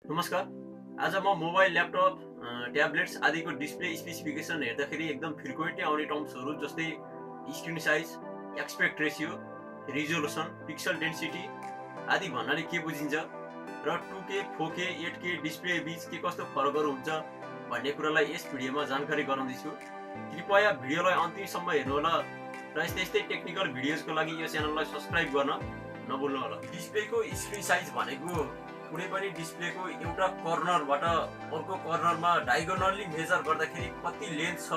नमस्कार। आज म मोबाइल, ल्यापटप, ट्याब्लेट्स आदिको डिस्प्ले स्पेसिफिकेसन हेर्दाखेरि एकदम फ्रिक्वेन्टली आउने टर्म्सहरू जस्तै screen size, aspect ratio, resolution, pixel density आदि भन्नाले के बुझिन्छ र 2K, 4K, 8K डिस्प्ले बीच के कस्तो फरकहरू हुन्छ भन्ने कुरालाई यस भिडियोमा जानकारी गराउँदैछु। कृपया भिडियोलाई अन्तिमसम्म हेर्नुहोला र यस्तै टेक्निकल भिडियोजको लागि यो च्यानललाई सब्स्क्राइब गर्न नभुल्नुहोला। डिस्प्लेको स्क्रिन साइज भनेको कुनै पनि डिस्प्लेको एउटा कर्नरबाट अर्को कर्नरमा डायगोनल्ली मेजर गर्दाखेरि कति लेन्थ छ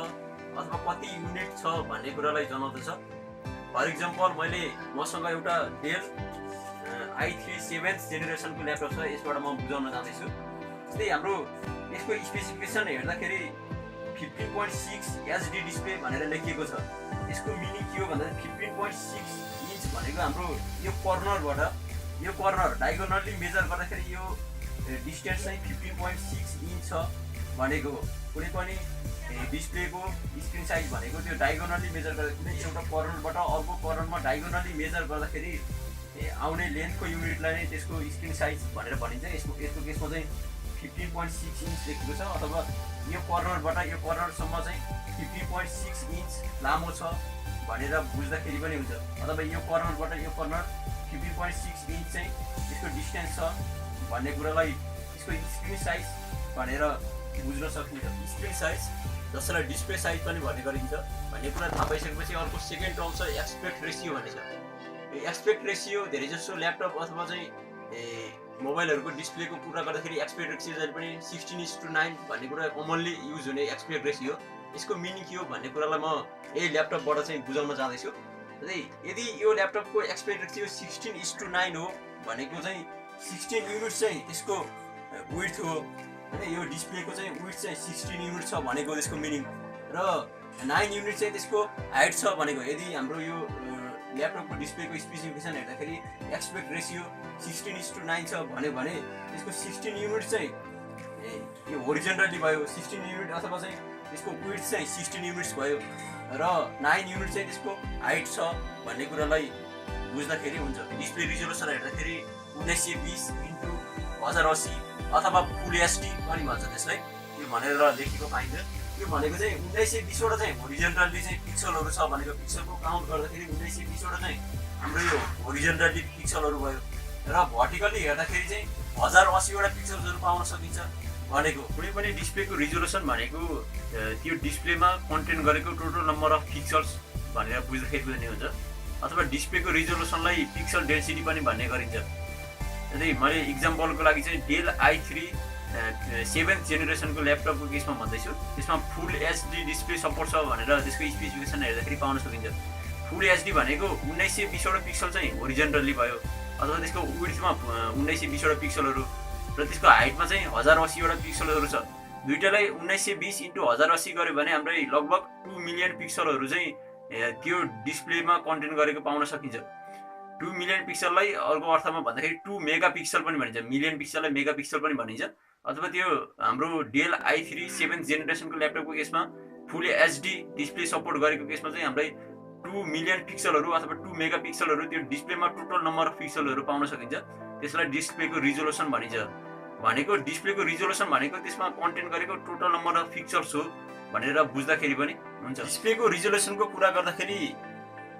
अथवा कति युनिट छ भन्ने कुरालाई जनाउँदछ। फर इक्जाम्पल मसँग एउटा डेल i3 7th जेनेरेसनको ल्यापटप छ, यसबाट म बुझाउन जाँदैछु। जस्तै हाम्रो यसको स्पेसिफिकेसन हेर्दाखेरि 15.6 HD डिस्प्ले भनेर लेखिएको छ। यसको मिनिङ के हो भन्दा 15.6 इन्च भनेको हाम्रो यो कर्नर डायगोनल्ली मेजर गर्दाखेरि यो डिस्टेन्स चाहिँ 15.6 इन्च छ भनेको हो। कुनै पनि डिस्प्लेको स्क्रिन साइज भनेको त्यो डायगोनल्ली मेजर गर्दाखेरि एउटा कर्नरबाट अर्को कर्नरमा डायगोनल्ली मेजर गर्दाखेरि आउने लेन्थको युनिटलाई नै त्यसको स्क्रिन साइज भनेर भनिन्छ। यसको केसमा चाहिँ 15.6 इन्च लेखेको छ, अथवा यो कर्नरबाट यो कर्नरसम्म चाहिँ 15.6 इन्च लामो छ भनेर बुझ्दाखेरि पनि हुन्छ। अथवा यो कर्नरबाट यो कर्नर 15.6 इन्च चाहिँ यसको डिस्टेन्स छ भन्ने कुरालाई यसको स्क्रिन साइज भनेर बुझ्न सकिन्छ। स्क्रिन साइज जसलाई डिस्प्ले साइज पनि भन्ने गरिन्छ भन्ने कुरा थाहा पाइसकेपछि अर्को सेकेन्ड टर्म छ एस्पेक्ट रेसियो भन्ने छ। यो एस्पेक्ट रेसियो धेरै जसो ल्यापटप अथवा चाहिँ मोबाइलहरूको डिस्प्लेको कुरा गर्दाखेरि एस्पेक्ट रेसियो जहिले पनि 16:9 भन्ने कुरा कमनली युज हुने एस्पेक्ट रेसियो। यसको मिनिङ के हो भन्ने कुरालाई म यही ल्यापटपबाट चाहिँ बुझाउन जाँदैछु। यदि यो ल्यापटपको एस्पेक्ट रेसियो 16:9 हो भनेको चाहिँ 16 युनिट चाहिँ यसको विड्थ हो हैन। यो डिस्प्लेको चाहिँ विड्थ चाहिँ 16 युनिट छ भनेको त्यसको मिनिङ, र 9 युनिट चाहिँ त्यसको हाइट छ भनेको। यदि हाम्रो यो ल्यापटपको डिस्प्लेको स्पेसिफिकेसन हेर्दाखेरि एस्पेक्ट रेसियो 16:9 छ भन्यो भने त्यसको 16 युनिट चाहिँ यो होरिजन्टली भयो 16 युनिट, अथवा चाहिँ त्यसको विड्थ चाहिँ 16 युनिट्स भयो र 9 युनिट चाहिँ त्यसको हाइट छ भन्ने कुरालाई बुझ्दाखेरि हुन्छ। डिस्प्ले रिजोल्युसन हेर्दाखेरि 1920x1080 अथवा फुल एचडी पनि भन्छ त्यसलाई, यो भनेर लेखेको पाइन्छ। यो भनेको चाहिँ 1920 वटा चाहिँ होरिजन्टली चाहिँ पिक्सलहरू छ भनेको। पिक्सलको काउन्ट गर्दाखेरि 1920 वटा चाहिँ हाम्रो यो होरिजन्टली पिक्सलहरू भयो, र भर्टिकल्ली हेर्दाखेरि चाहिँ 1080 वटा पिक्सलहरू पाउन सकिन्छ भनेको। कुनै पनि डिस्प्लेको रिजोल्युसन भनेको त्यो डिस्प्लेमा कन्टेन गरेको टोटल नम्बर अफ पिक्सल्स भनेर बुझ्दाखेरि पनि हुन्छ, अथवा डिस्प्लेको रिजोल्युसनलाई पिक्सल डेन्सिटी पनि भन्ने गरिन्छ। जस्तै मैले इक्जाम्पलको लागि चाहिँ डेल i3 7th जेनेरेसनको ल्यापटपको केसमा भन्दैछु। त्यसमा फुल एचडी डिस्प्ले सपोर्ट छ भनेर त्यसको स्पेसिफिकेसन हेर्दाखेरि पाउन सकिन्छ। फुल एचडी भनेको 1920 वटा पिक्सल चाहिँ होरिजन्टली भयो, अथवा त्यसको विड्थमा 1920 वटा पिक्सलहरू र त्यसको हाइटमा चाहिँ 1080 वटा पिक्सलहरू छ। दुईटालाई 1920 × 1080 गर्यो भने हाम्रो लगभग 2 मिलियन पिक्सलहरू चाहिँ त्यो डिस्प्लेमा कन्टेन गरेको पाउन सकिन्छ। 2 मिलियन पिक्सललाई अर्को अर्थमा भन्दाखेरि 2 मेगा पिक्सल पनि भनिन्छ। मिलियन पिक्सललाई मेगा पिक्सल पनि भनिन्छ। अथवा त्यो हाम्रो डेल i3 7th जेनेरेसनको ल्यापटपको केसमा फुल एचडी डिस्प्ले सपोर्ट गरेको केसमा चाहिँ हामीलाई 2 मिलियन पिक्सलहरू अथवा 2 मेगा पिक्सलहरू त्यो डिस्प्लेमा टोटल नम्बर अफ पिक्सलहरू पाउन सकिन्छ। त्यसलाई डिस्प्लेको रिजोल्युसन भनिन्छ। भनेको डिस्प्लेको रिजोल्युसन भनेको त्यसमा कन्टेन गरेको टोटल नम्बर अफ पिक्सल्स हो भनेर बुझ्दाखेरि पनि हुन्छ। डिस्प्लेको रिजोल्युसनको कुरा गर्दाखेरि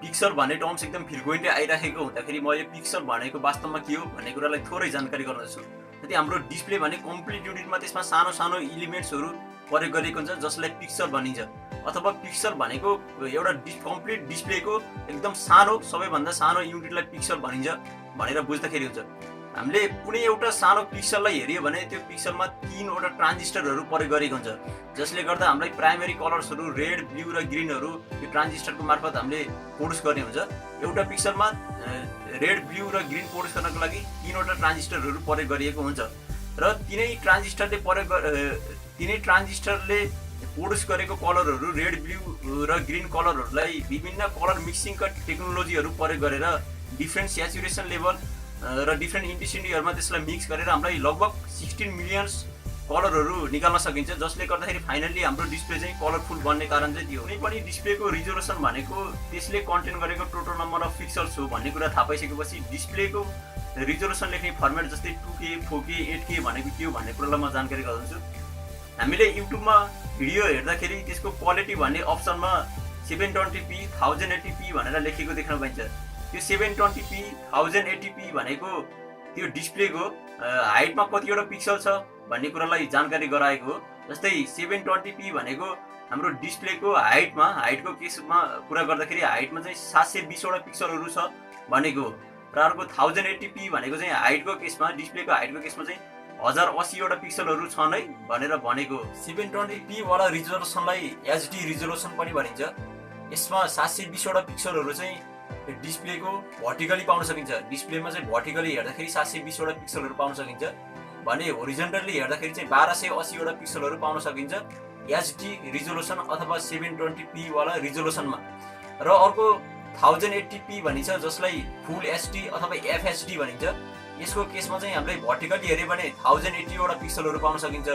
पिक्सल भन्ने टर्म्स एकदम फ्रिक्वेन्टली आइराखेको हुँदाखेरि म यो पिक्सल भनेको वास्तवमा के हो भन्ने कुरालाई थोरै जानकारी गर्दछु। यदि हाम्रो डिस्प्ले भने कम्प्लिट युनिटमा त्यसमा सानो सानो एलिमेन्ट्सहरू प्रयोग गरिएको हुन्छ जसलाई पिक्सल भनिन्छ, अथवा पिक्सल भनेको एउटा कम्प्लिट डिस्प्लेको एकदम सानो सबैभन्दा सानो युनिटलाई पिक्सल भनिन्छ भनेर बुझ्दाखेरि हुन्छ। हामीले कुनै एउटा सानो पिक्सललाई हेऱ्यो भने त्यो पिक्सलमा 3 वटा ट्रान्जिस्टरहरू प्रयोग गरेको हुन्छ, जसले गर्दा हामीलाई प्राइमेरी कलर्सहरू रेड, ब्लू र ग्रिनहरू यो ट्रान्जिस्टरको मार्फत हामीले प्रोड्युस गर्ने हुन्छ। एउटा पिक्सलमा रेड, ब्लू र ग्रिन प्रोड्युस गर्नको लागि 3 वटा ट्रान्जिस्टरहरू प्रयोग गरिएको हुन्छ, र तिनै ट्रान्जिस्टरले प्रोड्युस गरेको कलरहरू रेड, ब्लू र ग्रिन कलरहरूलाई विभिन्न कलर मिक्सिङका टेक्नोलोजीहरू प्रयोग गरेर डिफ्रेन्ट स्याचुरेसन लेभल र डिफ्रेन्ट इन्टेन्सिटीहरूमा त्यसलाई मिक्स गरेर हामीलाई लगभग 16 मिलियन कलरहरू निकाल्न सकिन्छ, जसले गर्दाखेरि फाइनली हाम्रो डिस्प्ले चाहिँ कलरफुल बन्ने कारण चाहिँ त्यो हो। कुनै पनि डिस्प्लेको रिजोल्युसन भनेको त्यसले कन्टेन गरेको टोटल नम्बर अफ पिक्सल्स हो भन्ने कुरा थाहा पाइसकेपछि डिस्प्लेको रिजोल्युसन लेख्ने फर्मेट जस्तै 2K 4K 8K भनेको के हो भन्ने कुरालाई म जानकारी गराउँछु। हामीले युट्युबमा भिडियो हेर्दाखेरि त्यसको क्वालिटी भन्ने अप्सनमा 720p 1080p भनेर लेखेको देख्न पाइन्छ। त्यो 720p 1080p भनेको त्यो डिस्प्लेको हाइटमा कतिवटा पिक्सल छ भन्ने कुरालाई जानकारी गराएको हो। जस्तै 720p भनेको हाम्रो डिस्प्लेको हाइटको केसमा कुरा गर्दाखेरि हाइटमा चाहिँ 720 वटा पिक्सलहरू छ भनेको हो। र अर्को 1080p भनेको चाहिँ डिस्प्लेको हाइटको केसमा चाहिँ 1080 वटा पिक्सलहरू छन् है भनेर भनेको। 720p वाला रिजोल्युसनलाई HD रिजोल्युसन पनि भनिन्छ। यसमा 720 वटा पिक्सलहरू चाहिँ डिस्प्लेको भर्टिकली पाउन सकिन्छ। डिस्प्लेमा चाहिँ भर्टिकली हेर्दाखेरि 720 वटा पिक्सलहरू पाउन सकिन्छ भने होरिजन्टली हेर्दाखेरि चाहिँ 1280 वटा पिक्सलहरू पाउन सकिन्छ HD रिजोल्युसन अथवा 720p वाला रिजोल्युसनमा। र अर्को 1080p भनिन्छ जसलाई फुल HD अथवा FHD भनिन्छ। यसको केसमा चाहिँ हामीले भर्टिकली हेर्यो भने 1080 वटा पिक्सलहरू पाउन सकिन्छ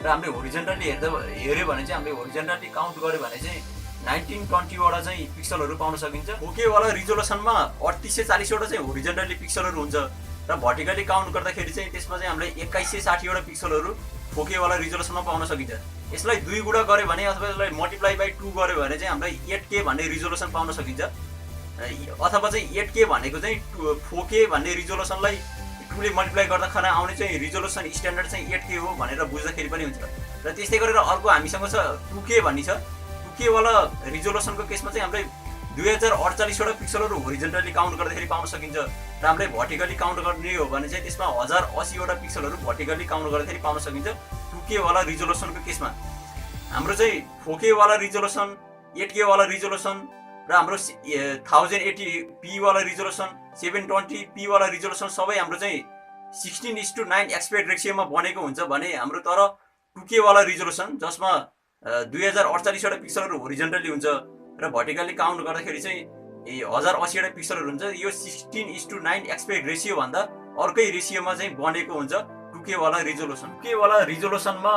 र हामीले होरिजन्टली हेर्यो भने चाहिँ हामीले होरिजन्टली काउन्ट गर्यो भने चाहिँ 1920 वटा चाहिँ पिक्सलहरू पाउन सकिन्छ। 4K वाला रिजोल्युसनमा 3840 वटा चाहिँ होरिजन्टली पिक्सलहरू हुन्छ र भर्टिकली काउन्ट गर्दाखेरि चाहिँ त्यसमा चाहिँ हामीले 2160 वटा पिक्सलहरू 4K वाला रिजोल्युसनमा पाउन सकिन्छ। यसलाई 2 गुणा गर्यो भने अथवा यसलाई मल्टिप्लाई बाइ 2 गर्यो भने चाहिँ हामीलाई 8K भन्ने रिजोल्युसन पाउन सकिन्छ। अथवा चाहिँ 8K भनेको चाहिँ 4K भन्ने रिजोल्युसनलाई 2 ले मल्टिप्लाई गर्दा खाना आउने चाहिँ रिजोल्युसन स्ट्यान्डर्ड चाहिँ 8K हो भनेर बुझ्दाखेरि पनि हुन्छ। र त्यस्तै गरेर अर्को हामीसँग छ 2K भन्ने छ। 2K वाला रिजोल्युसनको केसमा चाहिँ हामीले 2048 वटा पिक्सलहरू होरिजन्टली काउन्ट गर्दाखेरि पाउन सकिन्छ र हामीले भर्टिकली काउन्ट गर्ने हो भने चाहिँ त्यसमा 1080 वटा पिक्सलहरू भर्टिकली काउन्ट गर्दाखेरि पाउन सकिन्छ 2K वाला रिजोल्युसनको केसमा। हाम्रो चाहिँ 4K वाला रिजोल्युसन 8K वाला रिजोल्युसन र हाम्रो 1080p वाला रिजोल्युसन 720p वाला रिजोल्युसन सबै हाम्रो चाहिँ 16:9 एस्पेक्ट रेसियोमा बनेको हुन्छ भने हाम्रो तर 2K वाला रिजोल्युसन जसमा 2048 वटा पिक्सलहरू होरिजन्टली हुन्छ र भर्टिकली काउन्ट गर्दाखेरि चाहिँ 1080 वटा पिक्सलहरू हुन्छ। यो 16:9 एस्पेक्ट रेसियो भन्दा अर्कै रेसियोमा चाहिँ बनेको हुन्छ 2K वाला रिजोल्युसन। 2K वाला रिजोल्युसनमा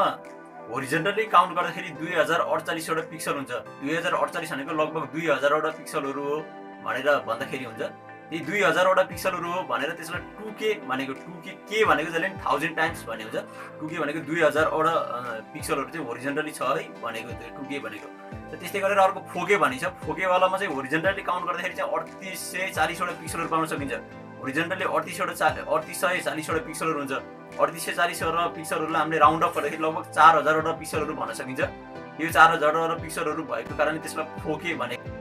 होरिजन्टली काउन्ट गर्दाखेरि 2048 वटा पिक्सल हुन्छ। 2048 भनेको लगभग 2000 वटा पिक्सलहरू हो भनेर भन्दाखेरि हुन्छ। यी 2000 वटा पिक्सलहरू हो भनेर त्यसलाई 2K भनेको जहिले 1000 टाइम्स भन्ने हुन्छ। 2K भनेको 2000 वटा पिक्सलहरू चाहिँ होरिजन्टली छ है भनेको 2K भनेको। र त्यस्तै गरेर अर्को 4K भनिन्छ। 4K वालामा चाहिँ होरिजन्टली काउन्ट गर्दाखेरि चाहिँ 3840 वटा पिक्सलहरू पाउन सकिन्छ। होरिजन्टली 3840 वटा पिक्सलहरू हुन्छ। 3840 वटा पिक्सलहरूलाई हामीले राउन्ड अफ गर्दाखेरि लगभग 4000 वटा पिक्सलहरू भन्न सकिन्छ। यो 4000 वटा पिक्सलहरू भएको कारणले त्यसलाई 4K भनेको।